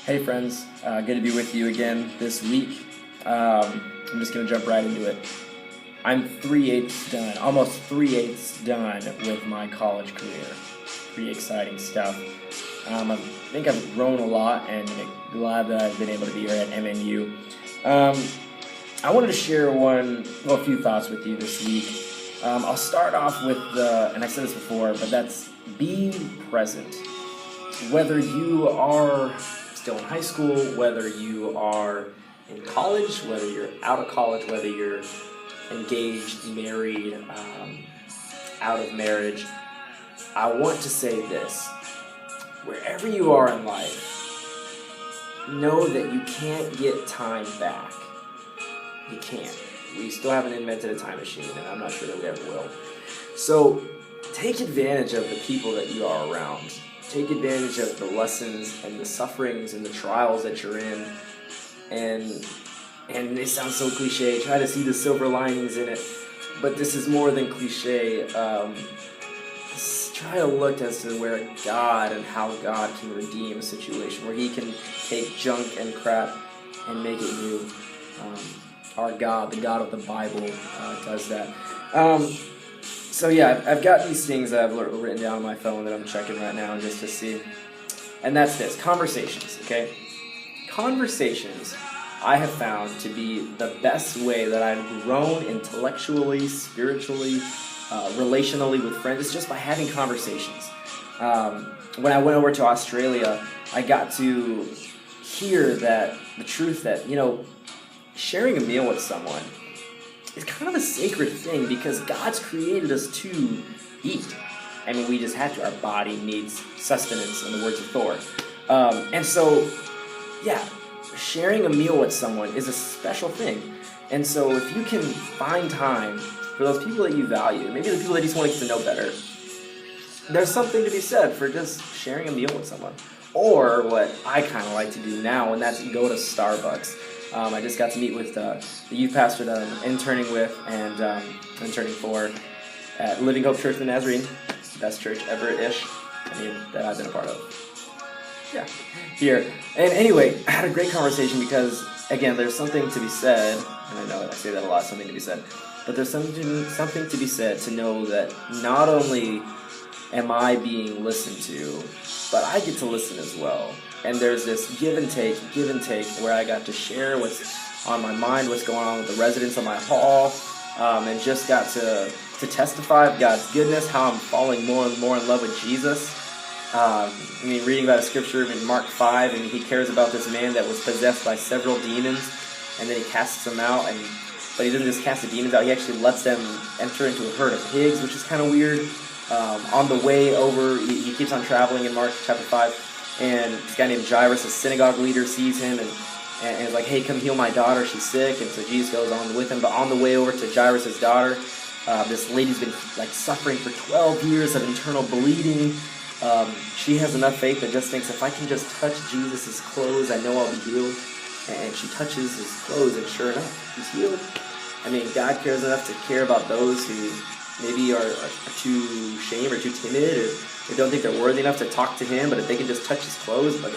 Hey friends, good to be with you again this week. I'm just going to jump right into it. I'm 3/8 done, almost 3/8 done with my college career. Pretty exciting stuff. I think I've grown a lot and glad that I've been able to be here at MNU. I wanted to share a few thoughts with you this week. I'll start off with and I said this before, but that's be present. Whether you are still in high school, whether you are in college, whether you're out of college, whether you're engaged, married, out of marriage, I want to say this. Wherever you are in life, know that you can't get time back. You can't. We still haven't invented a time machine, and I'm not sure that we ever will. So take advantage of the people that you are around. Take advantage of the lessons and the sufferings and the trials that you're in. And they sound so cliche. Try to see the silver linings in it. But this is more than cliche. Try to look as to where God and how God can redeem a situation, where He can take junk and crap and make it new. Our God, the God of the Bible, does that. So yeah, I've got these things that I've written down on my phone that I'm checking right now just to see. And that's this, conversations, okay? Conversations I have found to be the best way that I've grown intellectually, spiritually, relationally with friends. It's just by having conversations. When I went over to Australia, I got to hear that the truth that, sharing a meal with someone is kind of a sacred thing because God's created us to eat. I mean, we just have to. Our body needs sustenance, in the words of Thor. And so, sharing a meal with someone is a special thing. And so if you can find time for those people that you value, maybe the people that you just want to get to know better, there's something to be said for just sharing a meal with someone. Or what I kind of like to do now, and that's go to Starbucks. I just got to meet with the youth pastor that I'm interning with and interning for at Living Hope Church of the Nazarene, best church ever-ish, that I've been a part of. Yeah, here. And anyway, I had a great conversation because, again, there's something to be said, and I know I say that a lot, something to be said, but there's something to be said to know that not only am I being listened to, but I get to listen as well. And there's this give and take, where I got to share what's on my mind, what's going on with the residents of my hall, and just got to testify of God's goodness, how I'm falling more and more in love with Jesus. Reading about a scripture in Mark 5, and he cares about this man that was possessed by several demons, and then he casts them out, but he doesn't just cast the demons out, he actually lets them enter into a herd of pigs, which is kind of weird. On the way over, he keeps on traveling in Mark chapter 5, and this guy named Jairus, a synagogue leader, sees him and is like, hey, come heal my daughter, she's sick. And so Jesus goes on with him, but on the way over to Jairus' daughter, this lady's been suffering for 12 years of internal bleeding. She has enough faith that just thinks, if I can just touch Jesus' clothes, I know I'll be healed. And she touches his clothes, and sure enough, he's healed. God cares enough to care about those who maybe are too ashamed or too timid, or they don't think they're worthy enough to talk to him, but if they can just touch his clothes, and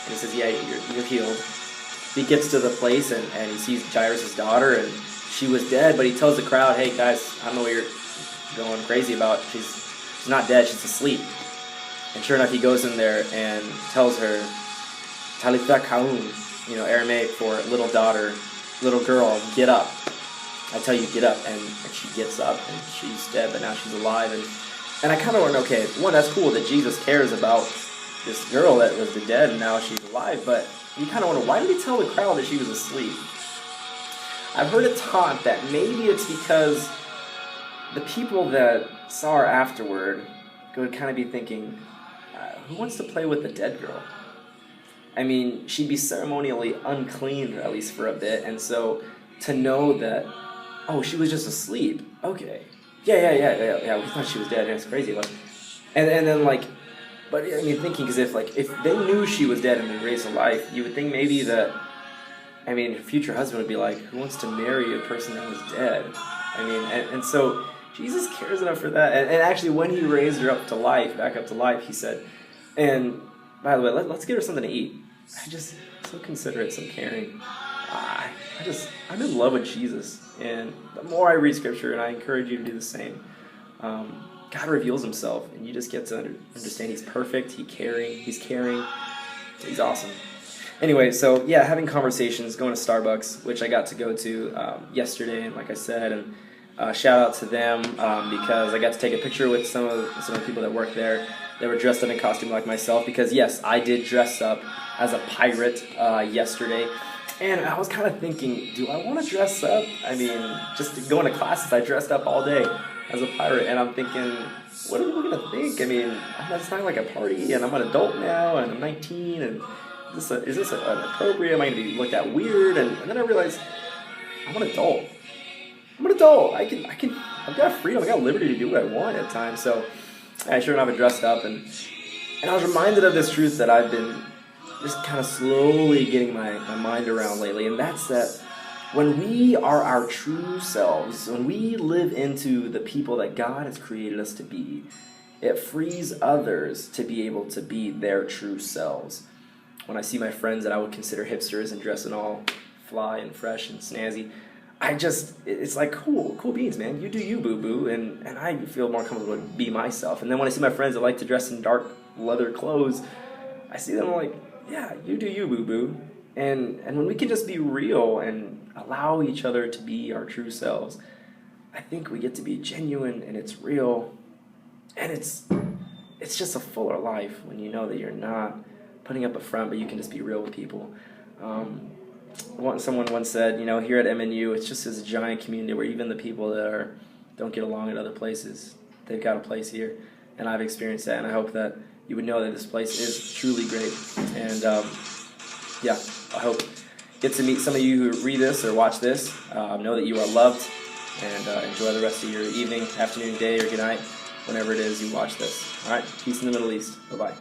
he says, yeah, you're healed. He gets to the place, and he sees Jairus' daughter, and she was dead, but he tells the crowd, hey, guys, I don't know what you're going crazy about. She's not dead, she's asleep. And sure enough, he goes in there and tells her, Talitha Kaum, Aramaic for little daughter, little girl, get up. I tell you, get up, and she gets up, and she's dead, but now she's alive, and I kind of wonder, okay, one, that's cool that Jesus cares about this girl that was dead, and now she's alive, but you kind of wonder, why did he tell the crowd that she was asleep? I've heard it taught that maybe it's because the people that saw her afterward would kind of be thinking, who wants to play with the dead girl? She'd be ceremonially unclean, at least for a bit, and so to know that, oh, she was just asleep. Okay. Yeah. We thought she was dead. That's crazy. And then thinking as if they knew she was dead and been raised to life, you would think maybe that, her future husband would be like, who wants to marry a person that was dead? And so Jesus cares enough for that. And actually, when he raised her back up to life, he said, and by the way, let's get her something to eat. just so considerate, so caring. I'm in love with Jesus, and the more I read Scripture, and I encourage you to do the same, God reveals Himself, and you just get to understand He's perfect, He's caring, He's awesome. Anyway, so yeah, having conversations, going to Starbucks, which I got to go to yesterday, and like I said, and shout out to them because I got to take a picture with some of the people that work there. They were dressed up in costume like myself because yes, I did dress up as a pirate yesterday. And I was kind of thinking, do I want to dress up? I mean, just going to classes, I dressed up all day as a pirate, and I'm thinking, what are people going to think? I mean, it's not like a party, and I'm an adult now, and I'm 19, and is this an appropriate? Am I going to be looked at weird? And then I realized, I'm an adult. I've got freedom, I've got liberty to do what I want at times. So I sure enough, I dressed up, and I was reminded of this truth that I've been just kind of slowly getting my mind around lately, and that's that when we are our true selves, when we live into the people that God has created us to be, it frees others to be able to be their true selves. When I see my friends that I would consider hipsters and dressing all fly and fresh and snazzy, it's like, cool beans, man. You do you, boo-boo, and I feel more comfortable to be myself. And then when I see my friends that like to dress in dark leather clothes, I see them like, yeah, you do you, boo-boo. And when we can just be real and allow each other to be our true selves, I think we get to be genuine, and it's real, and it's just a fuller life when you know that you're not putting up a front, but you can just be real with people. Someone once said, here at MNU, it's just this giant community where even the people that don't get along at other places, they've got a place here, and I've experienced that, and I hope that you would know that this place is truly great. And I hope get to meet some of you who read this or watch this. Know that you are loved, and enjoy the rest of your evening, afternoon, day, or good night, whenever it is you watch this. All right, peace in the Middle East. Bye-bye.